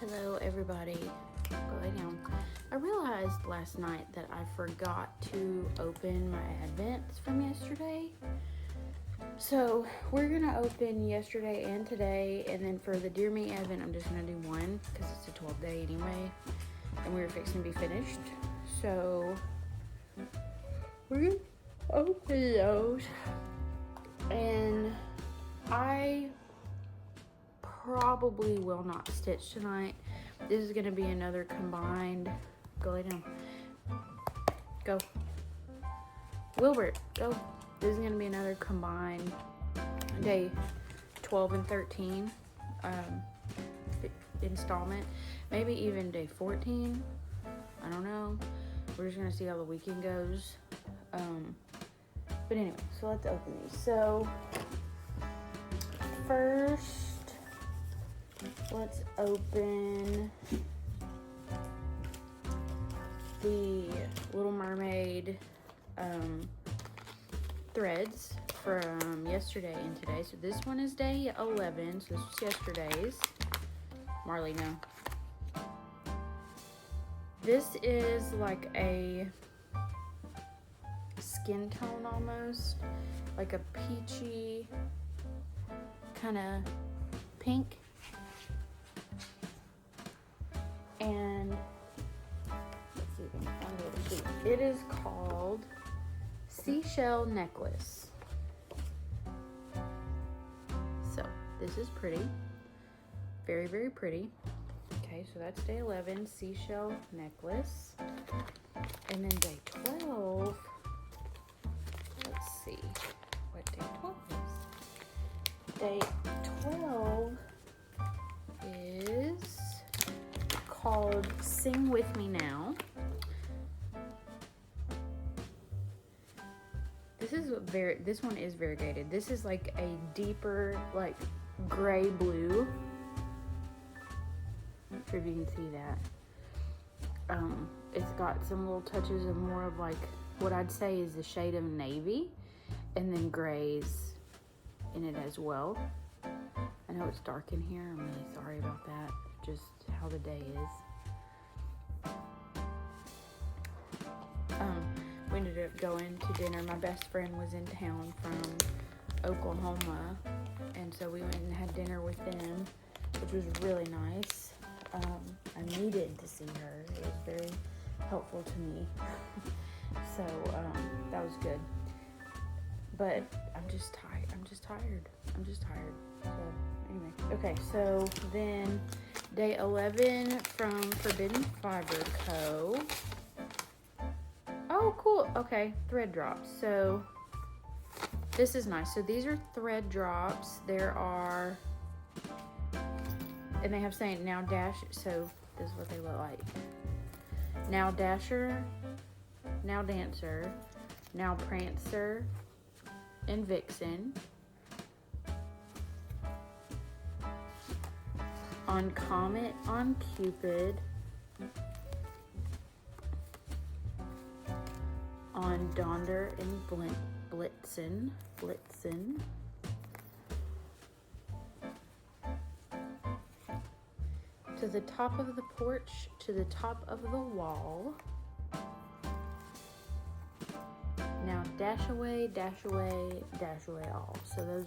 Hello everybody. Go lay down. I realized last night that I forgot to open my advents from yesterday. So we're gonna open yesterday and today, and then for the Dear Me Advent I'm just gonna do one because it's a 12-day anyway, and we were fixing to be finished. So we're gonna open those, and I probably will not stitch tonight. This is gonna be another combined, go lay down, go, Wilbert, go. This is gonna be another combined day 12 and 13 installment, maybe even day 14, I don't know. We're just gonna see how the weekend goes. But anyway, so let's open these. So first, let's open the Little Mermaid threads from yesterday and today. So this one is day 11, so this was yesterday's. Marley, no. This is like a skin tone almost, like a peachy kind of pink. And let's see if I can find it. It is called Seashell Necklace. So this is pretty, very, very pretty. Okay, so that's day 11, Seashell Necklace. And then day 12, let's see what day 12 is. Day 12 is called Sing With Me Now. This one is variegated. This is like a deeper, like gray blue. Not sure if you can see that. It's got some little touches of more of like what I'd say is the shade of navy, and then grays in it as well. I know it's dark in here. I'm really sorry about that. Just how the day is. We ended up going to dinner. My best friend was in town from Oklahoma, and so we went and had dinner with them, which was really nice. I needed to see her. It was very helpful to me. So that was good. But I'm just tired. So anyway, okay, so then day 11 from Forbidden Fiber Co. Oh, cool. Okay, thread drops. So this is nice. So these are thread drops. There are, and they have saying now dash. So this is what they look like. Now Dasher, now Dancer, now Prancer, and Vixen. On Comet, on Cupid, on Donder and Blitzen. To the top of the porch, to the top of the wall. Now dash away, dash away, dash away all. So those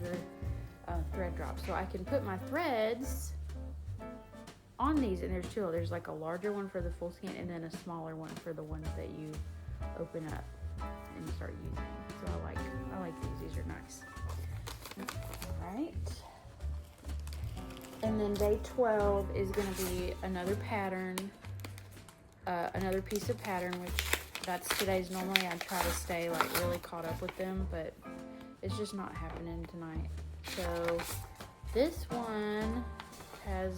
are thread drops. So I can put my threads on these, and there's two. There's like a larger one for the full skein, and then a smaller one for the ones that you open up and start using. So I like these. These are nice. All right. And then day 12 is going to be another pattern, another piece of pattern, which that's today's. Normally I try to stay like really caught up with them, but it's just not happening tonight. So this one has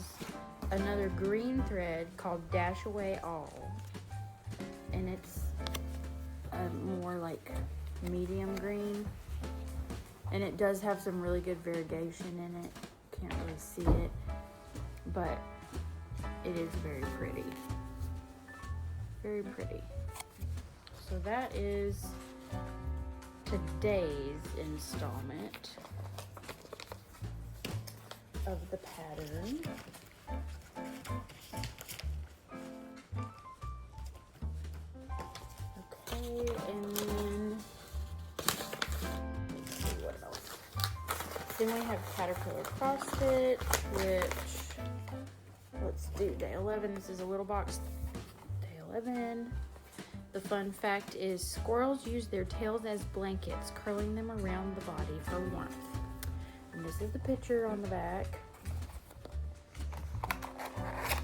another green thread called Dash Away All, and it's more like medium green, and it does have some really good variegation in it. Can't really see it, but it is very pretty. Very pretty. So that is today's installment of the pattern. Okay, and then let's see what else. Then we have Caterpillar cross stitch, which let's do day 11. This is a little box. Day 11. The fun fact is squirrels use their tails as blankets, curling them around the body for warmth. And this is the picture on the back.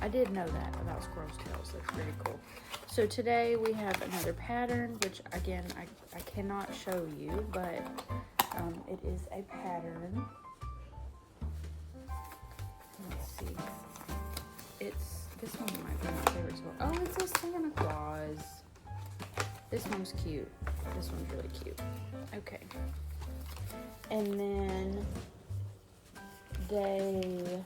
I did know that about squirrels' tails. That's very cool. So today we have another pattern, which again, I cannot show you, but it is a pattern. Let's see. This one might be my favorite. Oh, it's a Santa Claus. This one's cute. This one's really cute. Okay. And then day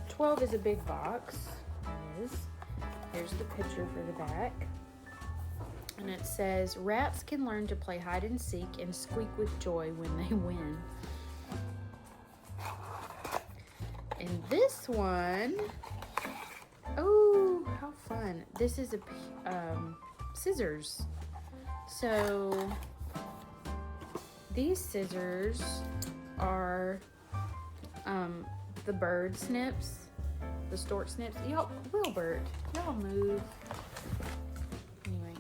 12 is a big box. It is. Here's the picture for the back. And it says, rats can learn to play hide and seek and squeak with joy when they win. And this one, oh, how fun. This is a scissors. So these scissors are the bird snips, the stork snips. Y'all, Wilbert, y'all move. Anyway,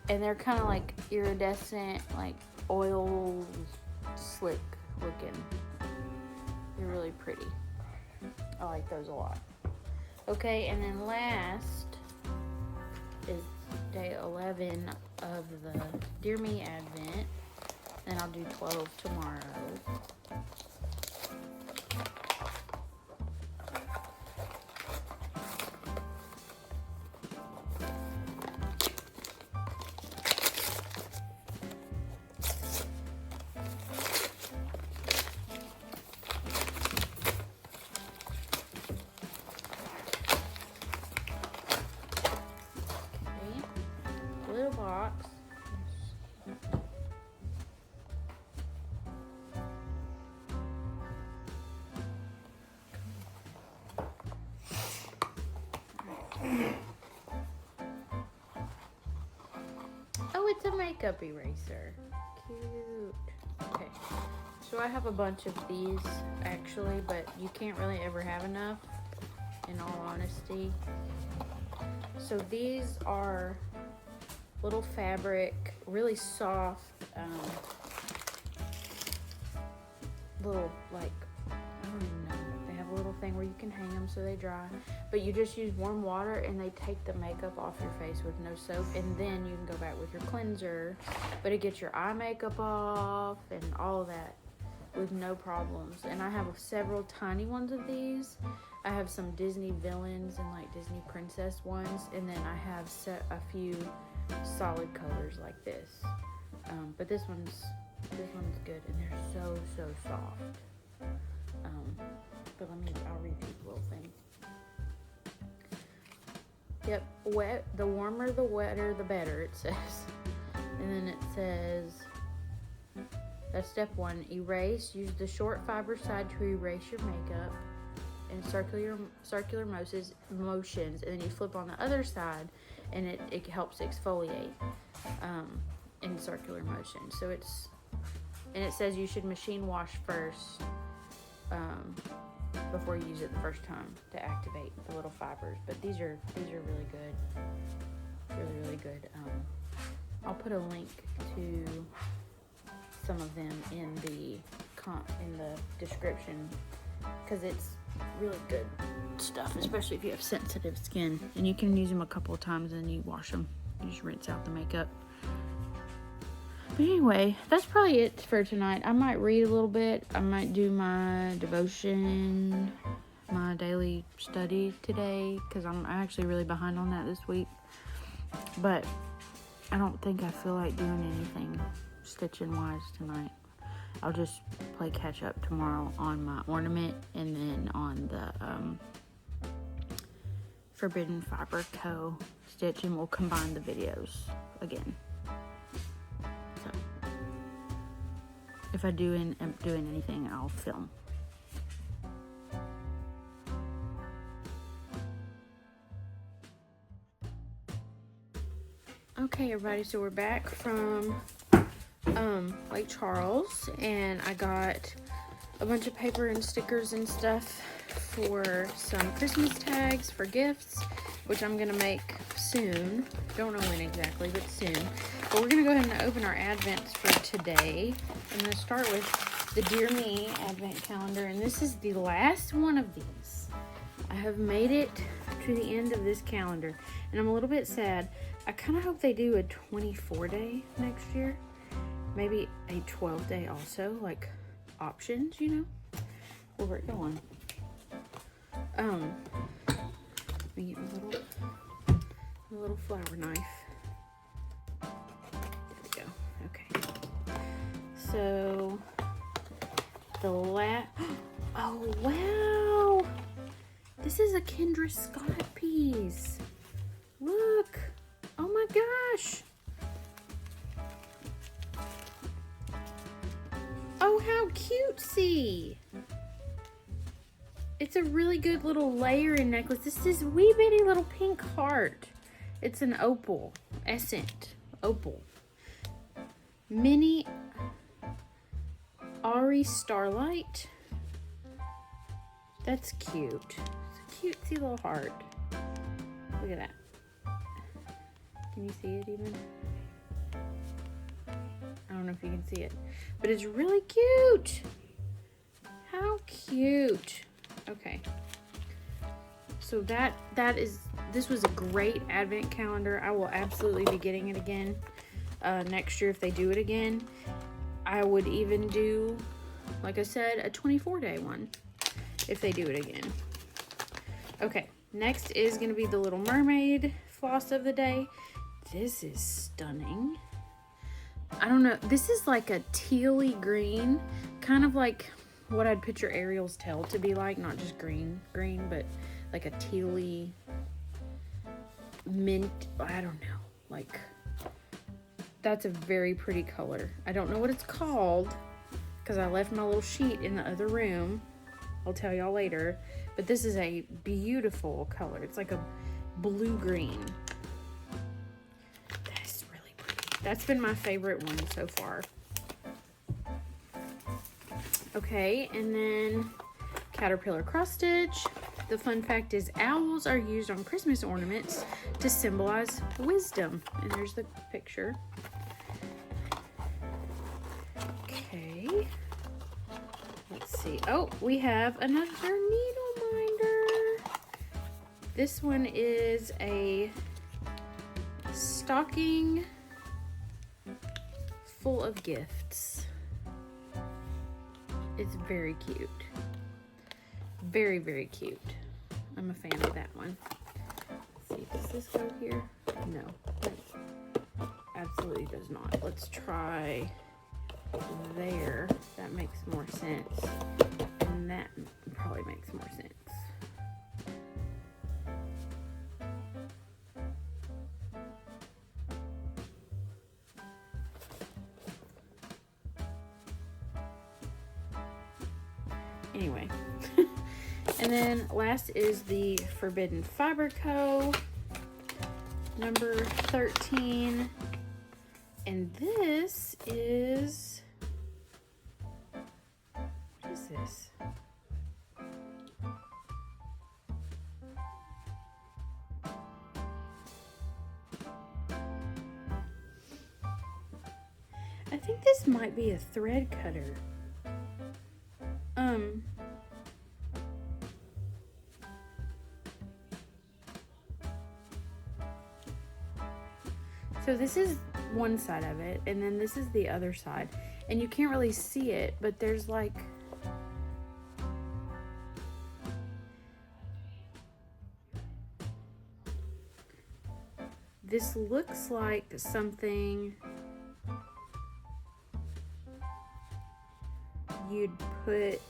and they're kind of like iridescent, like oil slick looking. They're really pretty. I like those a lot. Okay, and then last is day 11 of the Dear Me Advent. Then I'll do 12 tomorrow. Little box. Oh, it's a makeup eraser. Cute. Okay. So I have a bunch of these actually, but you can't really ever have enough, in all honesty. So these are little fabric, really soft, little, like, I don't even know. They have a little thing where you can hang them so they dry, but you just use warm water and they take the makeup off your face with no soap, and then you can go back with your cleanser, but it gets your eye makeup off and all of that with no problems. And I have several tiny ones of these. I have some Disney villains and like Disney princess ones, and then I have a few solid colors like this, but this one's good, and they're so soft. But I'll read you the little thing. Yep, wet. The warmer, the wetter, the better, it says. And then it says, that's step 1. Erase. Use the short fiber side to erase your makeup in circular motions, and then you flip on the other side, and it helps exfoliate in circular motion. So it says you should machine wash first before you use it the first time to activate the little fibers. But these are really good, really good. I'll put a link to some of them in the description, because it's really good stuff, especially if you have sensitive skin, and you can use them a couple of times and then you wash them. You just rinse out the makeup. But anyway, that's probably it for tonight. I might read a little bit. I might do my devotion, my daily study today, because I'm actually really behind on that this week. But I don't think I feel like doing anything stitching wise tonight. I'll just play catch up tomorrow on my ornament, and then on the Forbidden Fiber Co. stitch, and we'll combine the videos again. So if I do end up doing anything, I'll film. Okay, everybody, so we're back from Lake Charles, and I got a bunch of paper and stickers and stuff for some Christmas tags for gifts, which I'm gonna make soon. Don't know when exactly, but soon. But we're gonna go ahead and open our advents for today. I'm gonna start with the Dear Me advent calendar, and this is the last one of these. I have made it to the end of this calendar, and I'm a little bit sad. I kind of hope they do a 24-day next year, maybe a 12-day also, like options, you know, where we're going. Let me get my little flower knife. There we go. Okay. So the oh wow, this is a Kendra Scott piece. Look. Oh my gosh. Oh, how cutesy. It's a really good little layering necklace. This is wee bitty little pink heart. It's an opal, essence opal. Mini Ari Starlight. That's cute. It's a cutesy little heart. Look at that. Can you see it even? I don't know if you can see it, but it's really cute. How cute. Okay. So this was a great advent calendar. I will absolutely be getting it again next year if they do it again. I would even do, like I said, a 24-day one if they do it again. Okay, next is going to be the Little Mermaid floss of the day. This is stunning. I don't know. This is like a tealy green, kind of like what I'd picture Ariel's tail to be like. Not just green, but like a tealy mint. I don't know. Like, that's a very pretty color. I don't know what it's called because I left my little sheet in the other room. I'll tell y'all later. But this is a beautiful color. It's like a blue-green. That's really pretty. That's been my favorite one so far. Okay, and then caterpillar cross stitch. The fun fact is owls are used on Christmas ornaments to symbolize wisdom. And there's the picture. Okay. Let's see. Oh, we have another needle minder. This one is a stocking full of gifts. It's very cute. Very, very cute. I'm a fan of that one. Let's see, does this go here? No, it absolutely does not. Let's try there. That makes more sense. And that probably makes more sense. Anyway, and then last is the Forbidden Fiber Co. number 13. And this is, what is this? I think this might be a thread cutter. So this is one side of it, and then this is the other side. And you can't really see it, but there's like, this looks like something you'd put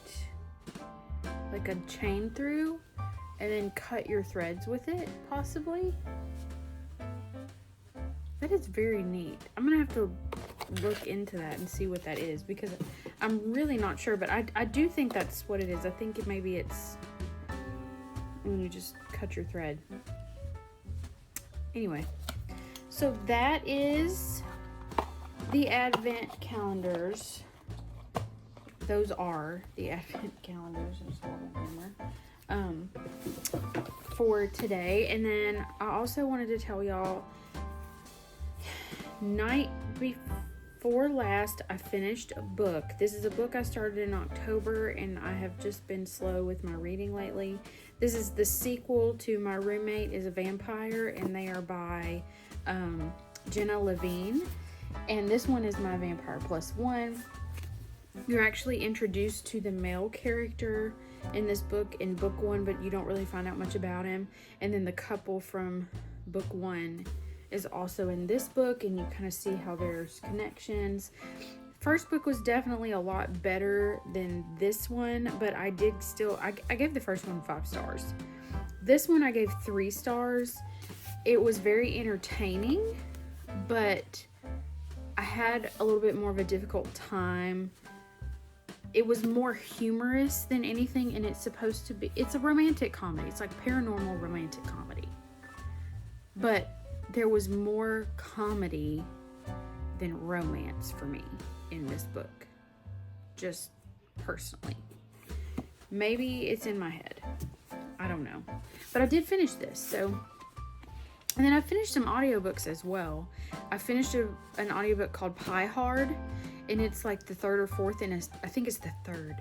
like a chain through and then cut your threads with it, possibly. That is very neat. I'm gonna have to look into that and see what that is because I'm really not sure, but I do think that's what it is. I think maybe it's when you just cut your thread. Anyway, So that is the advent calendars. Those are the advent calendars. There's a little rumor. For today. And then I also wanted to tell y'all, night before last, I finished a book. This is a book I started in October, and I have just been slow with my reading lately. This is the sequel to My Roommate is a Vampire, and they are by Jenna Levine. And this one is My Vampire Plus One. You're actually introduced to the male character in this book in book one, but you don't really find out much about him. And then the couple from book one is also in this book, and you kind of see how there's connections. First book was definitely a lot better than this one, but I gave the first one 5 stars. This one I gave 3 stars. It was very entertaining, but I had a little bit more of a difficult time. It was more humorous than anything, and it's a romantic comedy. It's like paranormal romantic comedy. But there was more comedy than romance for me in this book. Just personally. Maybe it's in my head. I don't know. But I did finish this, so. And then I finished some audiobooks as well. I finished an audiobook called Pie Hard. And it's like the 3rd or 4th I think it's the 3rd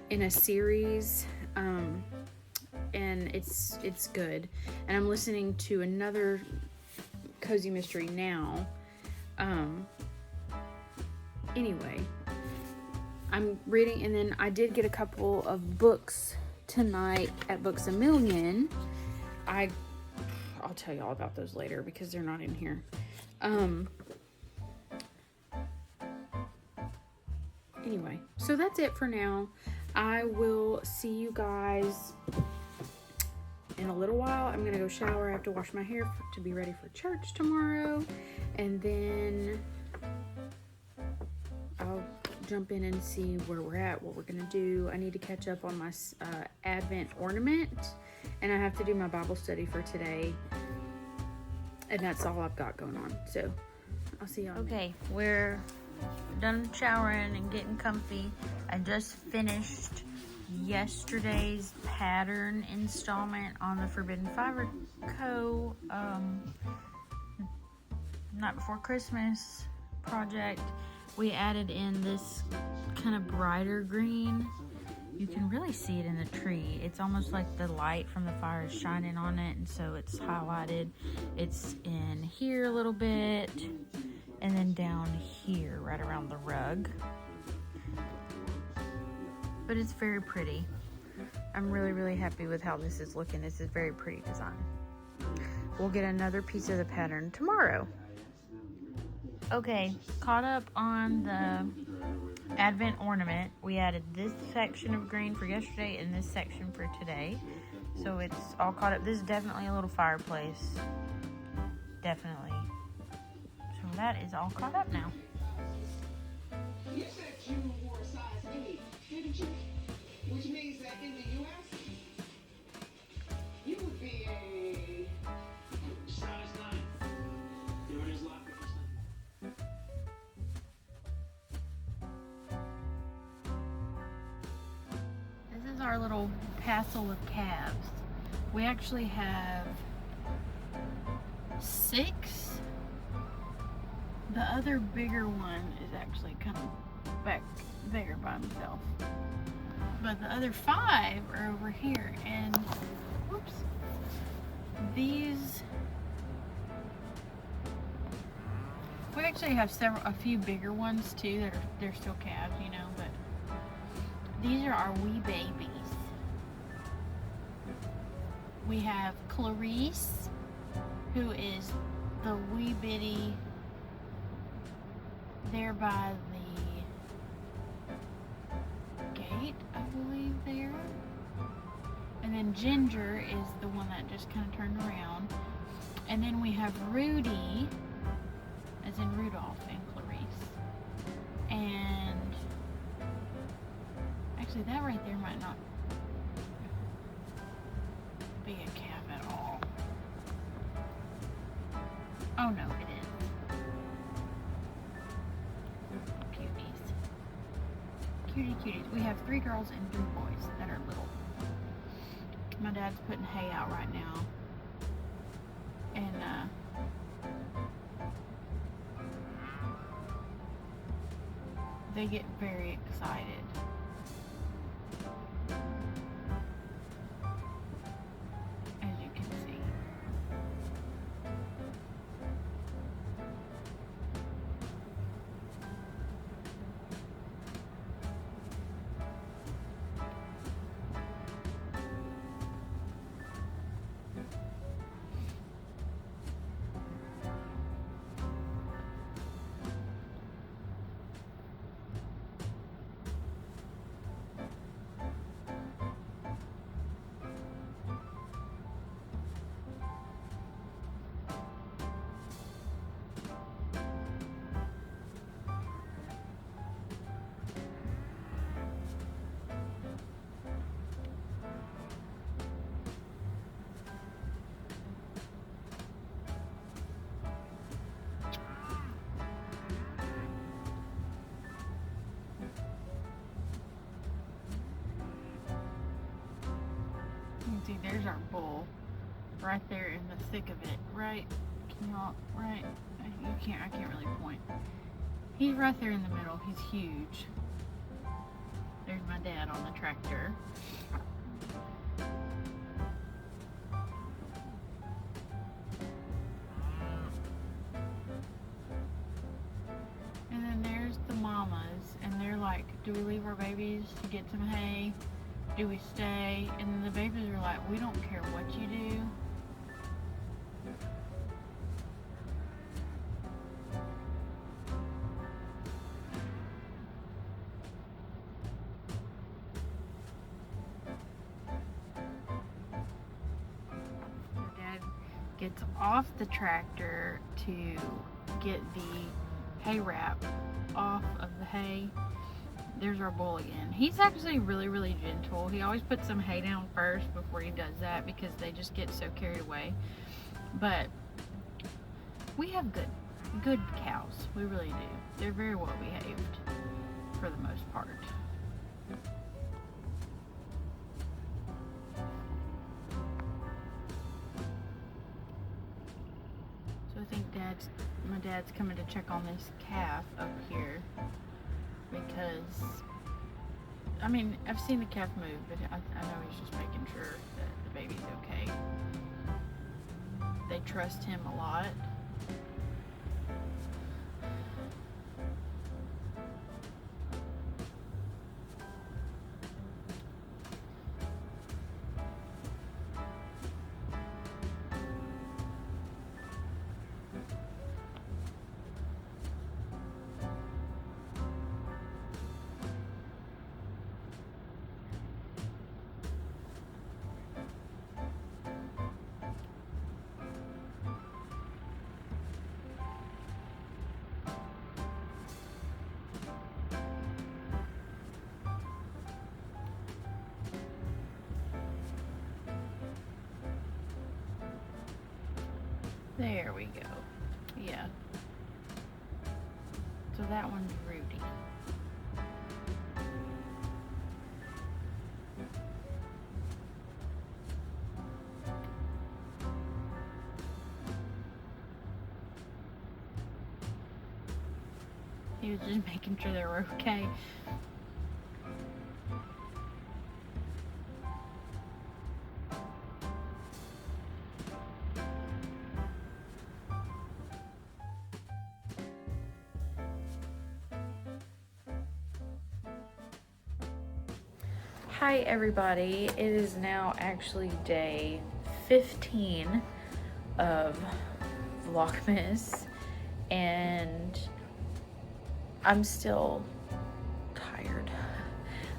in a series. And it's good. And I'm listening to another cozy mystery now. Anyway, I'm reading, and then I did get a couple of books tonight at Books A Million. I'll tell you all about those later because they're not in here. Anyway, so that's it for now. I will see you guys in a little while. I'm gonna go shower. I have to wash my hair to be ready for church tomorrow, and then I'll jump in and see where we're at, what we're gonna do. I need to catch up on my Advent ornament, and I have to do my Bible study for today, and that's all I've got going on. So I'll see y'all. Okay, we're done showering and getting comfy. I just finished yesterday's pattern installment on the Forbidden Fiber Co. Night Before Christmas project. We added in this kind of brighter green. You can really see it in the tree. It's almost like the light from the fire is shining on it, and so it's highlighted. It's in here a little bit, and then down here right around the rug. But it's very pretty. I'm really, really happy with how this is looking. This is very pretty design. We'll get another piece of the pattern tomorrow. Okay, caught up on the Advent ornament. We added this section of green for yesterday and this section for today. So it's all caught up. This is definitely a little fireplace. Definitely. So that is all caught up now. You said you wore a size 8, didn't you? Which means that in the U.S., you would be a size 9. There it is, locked. This is our little castle of calves. We actually have 6. The other bigger one is actually kind of back there by himself. But the other 5 are over here, and whoops, these, we actually have a few bigger ones too that they're still calves, you know, but these are our wee babies. We have Clarice, who is the wee bitty there by the gate, I believe, there. And then Ginger is the one that just kind of turned around. And then we have Rudy, as in Rudolph and Clarice. And actually that right there might not be a calf at all. Oh no, it is. Cutie cuties. We have 3 girls and 3 boys that are little. My dad's putting hay out right now. And they get very excited. As you can see. See, there's our bull right there in the thick of it. Right? Can y'all, right? I can't really point. He's right there in the middle. He's huge. There's my dad on the tractor. And then there's the mamas, and they're like, do we leave our babies to get some hay? Do we stay? And then the babies are like, we don't care what you do. Dad gets off the tractor to get the hay wrap off of the hay. There's our bull again. He's actually really, really gentle. He always puts some hay down first before he does that because they just get so carried away. But we have good cows. We really do. They're very well behaved for the most part. So I think my dad's coming to check on this calf up here. Because, I mean, I've seen the calf move, but I know he's just making sure that the baby's okay. They trust him a lot. There we go. Yeah. So that one's Rudy. He was just making sure they were okay. Hi everybody, it is now actually day 15 of Vlogmas and I'm still tired.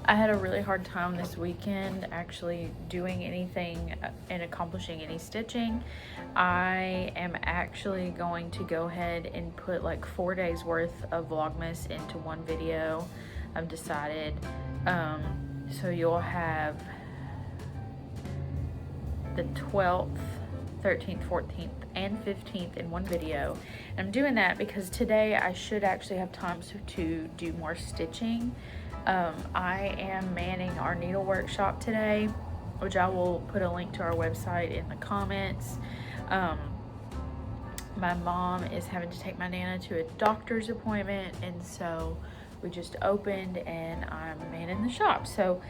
I had a really hard time this weekend actually doing anything and accomplishing any stitching. I am actually going to go ahead and put like 4 days worth of Vlogmas into one video. I've decided. So you'll have the 12th, 13th, 14th, and 15th in one video. And I'm doing that because today I should actually have time to do more stitching. I am manning our needle workshop today, which I will put a link to our website in the comments. My mom is having to take my Nana to a doctor's appointment, and so we just opened and I'm manning the shop. So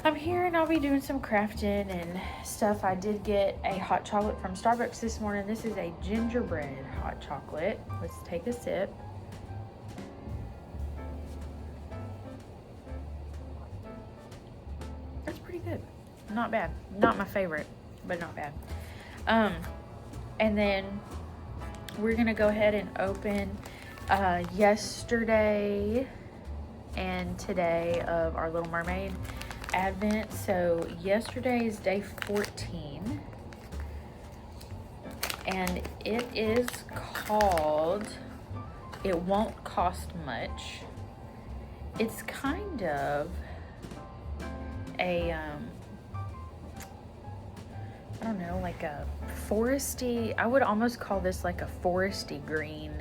I'm here and I'll be doing some crafting and stuff. I did get a hot chocolate from Starbucks this morning. This is a gingerbread hot chocolate. Let's take a sip. That's pretty good. Not bad. Not my favorite, but not bad. And then we're gonna go ahead and open yesterday and today of our Little Mermaid Advent. So yesterday is day 14, and it is called It Won't Cost Much. It's kind of a I don't know, like a foresty, I would almost call this like a foresty green.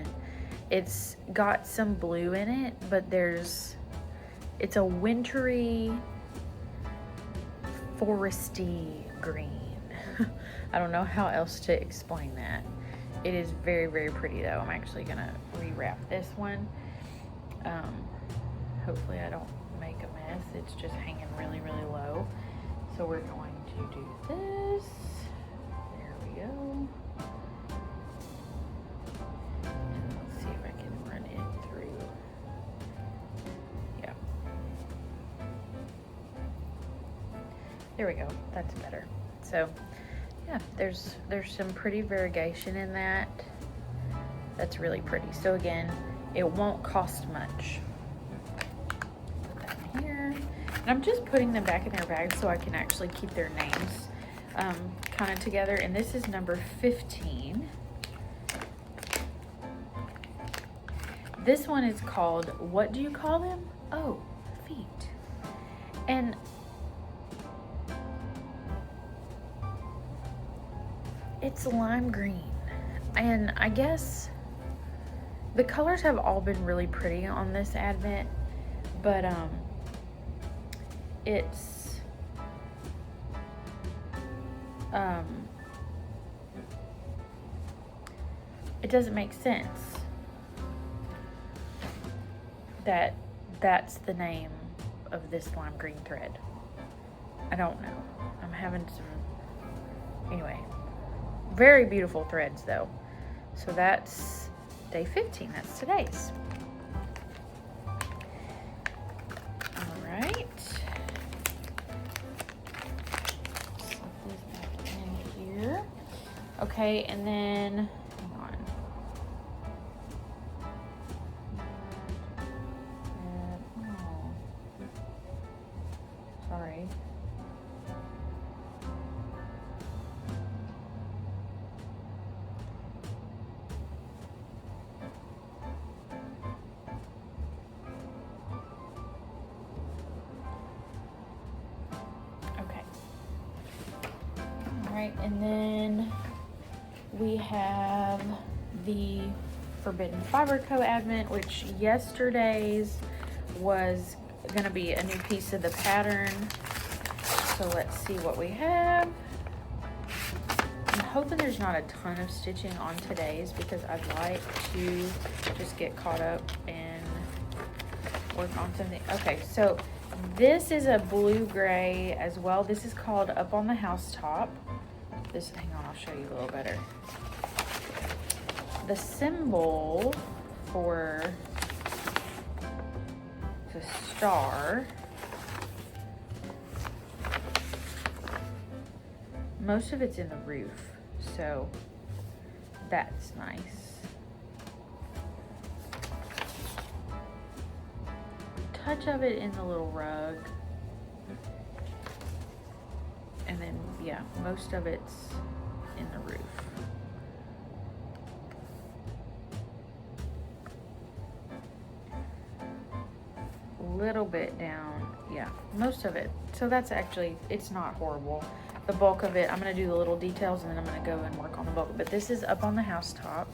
It's got some blue in it, but it's a wintry foresty green. I don't know how else to explain that. It is very, very pretty though. I'm actually gonna rewrap this one. Hopefully I don't make a mess. It's just hanging really, really low. So we're going to do this. There we go. And let's see if I can run it through. Yeah. There we go. That's better. So yeah, there's some pretty variegation in that. That's really pretty. So again, it won't cost much. Put that in here. And I'm just putting them back in their bags so I can actually keep their names kind of together. And this is number 15. This one is called, what do you call them? Oh, feet. And it's lime green. And I guess the colors have all been really pretty on this Advent, but it's it doesn't make sense that that's the name of this lime green thread. I don't know. I'm having some, anyway, very beautiful threads though. So that's day 15. That's today's. All right. Slip this back in here. Okay, and then, hang on. Oh. Sorry. And then we have the Forbidden Fiber Co. Advent, which yesterday's was going to be a new piece of the pattern. So let's see what we have. I'm hoping there's not a ton of stitching on today's because I'd like to just get caught up and work on something. Okay, so this is a blue-gray as well. This is called Up on the Housetop. This, hang on, I'll show you a little better. The symbol for the star, most of it's in the roof, so that's nice. Touch of it in the little rug. And then, yeah, most of it's in the roof. Little bit down, yeah, most of it. So that's actually, it's not horrible. The bulk of it, I'm gonna do the little details and then I'm gonna go and work on the bulk. But this is Up on the Housetop.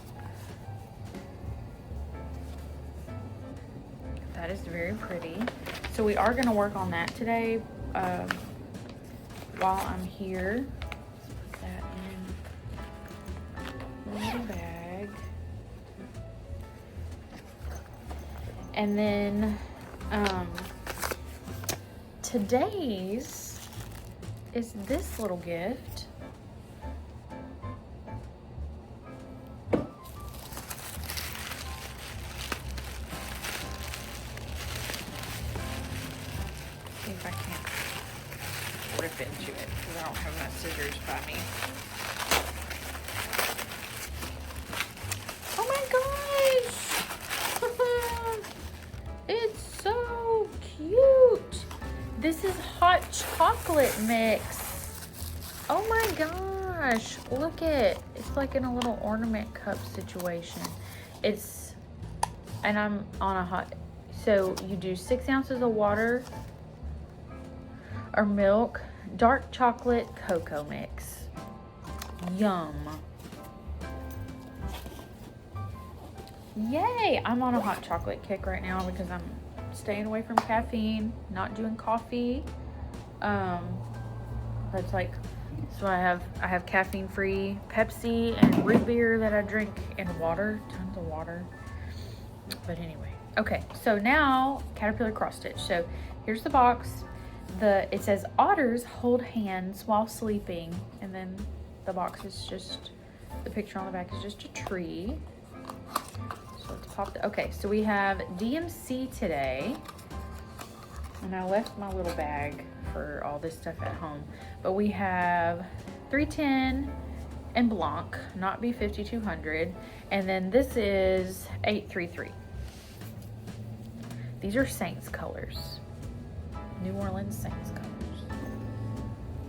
that is very pretty. So we are gonna work on that today while I'm here. Put that in the little bag. And then today's is this little gift. See if I can't rip into it because I don't have my scissors by me. Oh my gosh! It's so cute. This is hot chocolate mix. Oh my gosh. Look it's like in a little ornament cup situation. And I'm on a hot, so you do 6 ounces of water or milk, dark chocolate cocoa mix. Yum. Yay! I'm on a hot chocolate kick right now because I'm staying away from caffeine, not doing coffee. That's like, so I have caffeine free Pepsi and root beer that I drink, and water, tons of water. But anyway, okay, so now Caterpillar cross stitch. So here's the box. It says otters hold hands while sleeping, and then the box is just, the picture on the back is just a tree. So let's pop okay, so we have DMC today, and I left my little bag for all this stuff at home, but we have 310 and Blanc, not B5200, and then this is 833. These are Saints colors, New Orleans Saints colors.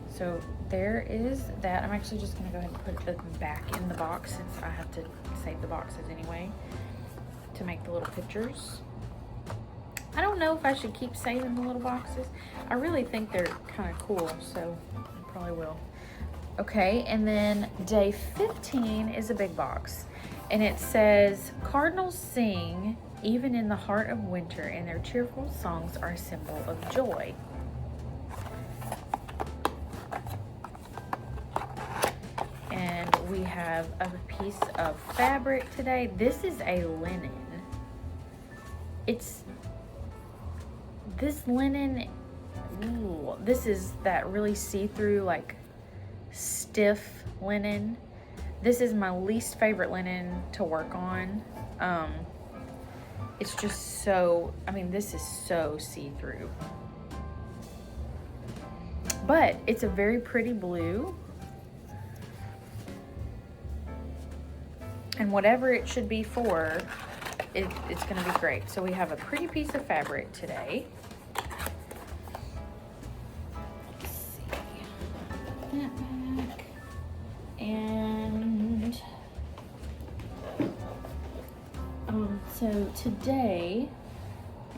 So there is that. I'm actually just gonna go ahead and put the back in the box since I have to save the boxes anyway to make the little pictures. I don't know if I should keep saving the little boxes. I really think they're kind of cool, so I probably will. Okay, and then day 15 is a big box, and it says, cardinals sing even in the heart of winter, and their cheerful songs are a symbol of joy. And we have a piece of fabric today. This is a linen. This linen, ooh, this is that really see-through, like stiff linen. This is my least favorite linen to work on. It's just so, I mean, this is so see-through. But it's a very pretty blue. And whatever it should be for, it's gonna be great. So we have a pretty piece of fabric today. Let's see. That back. And so today,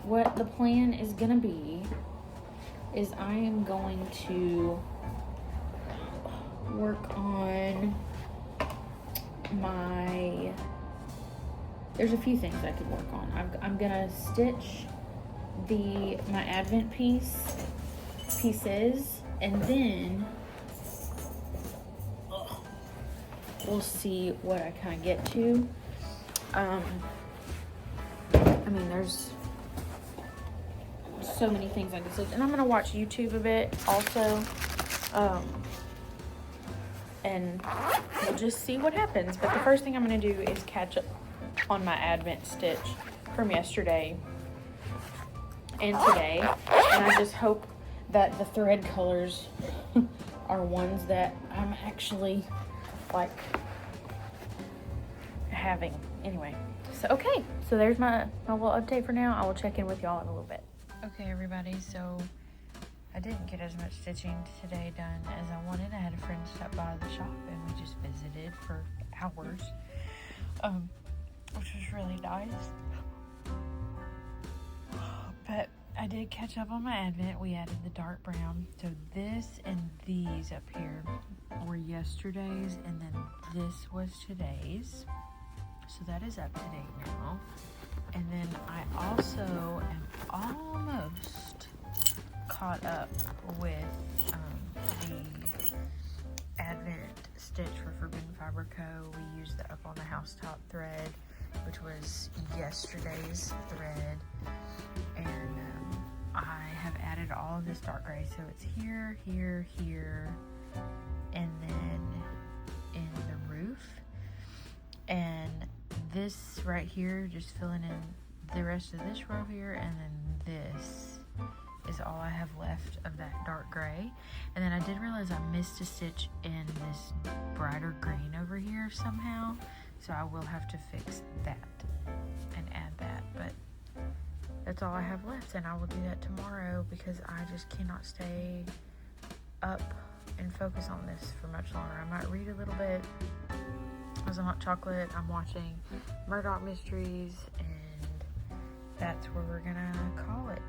what the plan is gonna be is I am going to work on there's a few things I could work on. I'm gonna stitch my Advent pieces, and then we'll see what I kind of get to. I mean, there's so many things I can stitch, and I'm gonna watch YouTube a bit also, and we'll just see what happens. But the first thing I'm gonna do is catch up on my Advent stitch from yesterday and today, and I just hope that the thread colors are ones that I'm actually like having. Anyway, so okay, so there's my little update for now. I will check in with y'all in a little bit. Okay, everybody, so I didn't get as much stitching today done as I wanted. I had a friend stop by the shop and we just visited for hours, which was really nice. But I did catch up on my Advent. We added the dark brown. So this and these up here were yesterday's, and then this was today's. So that is up to date now. And then I also am almost caught up with the Advent stitch for Forbidden Fiber Co. We used the Up on the Housetop thread, which was yesterday's thread. And I have added all of this dark gray. So it's here, here, here, and then in the roof. And this right here, just filling in the rest of this row here, and then this is all I have left of that dark gray. And then I did realize I missed a stitch in this brighter green over here somehow, so I will have to fix that and add that. But that's all I have left, and I will do that tomorrow because I just cannot stay up and focus on this for much longer. I might read a little bit. As a hot chocolate, I'm watching Murdoch Mysteries, and that's where we're gonna call it.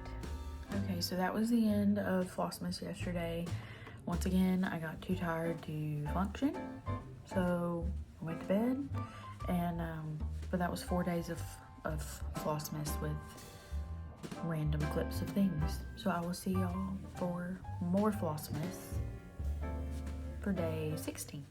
Okay, so that was the end of Flossmas yesterday. Once again, I got too tired to function, so I went to bed. And but that was 4 days of Flossmas with random clips of things. So I will see y'all for more Flossmas for day 16.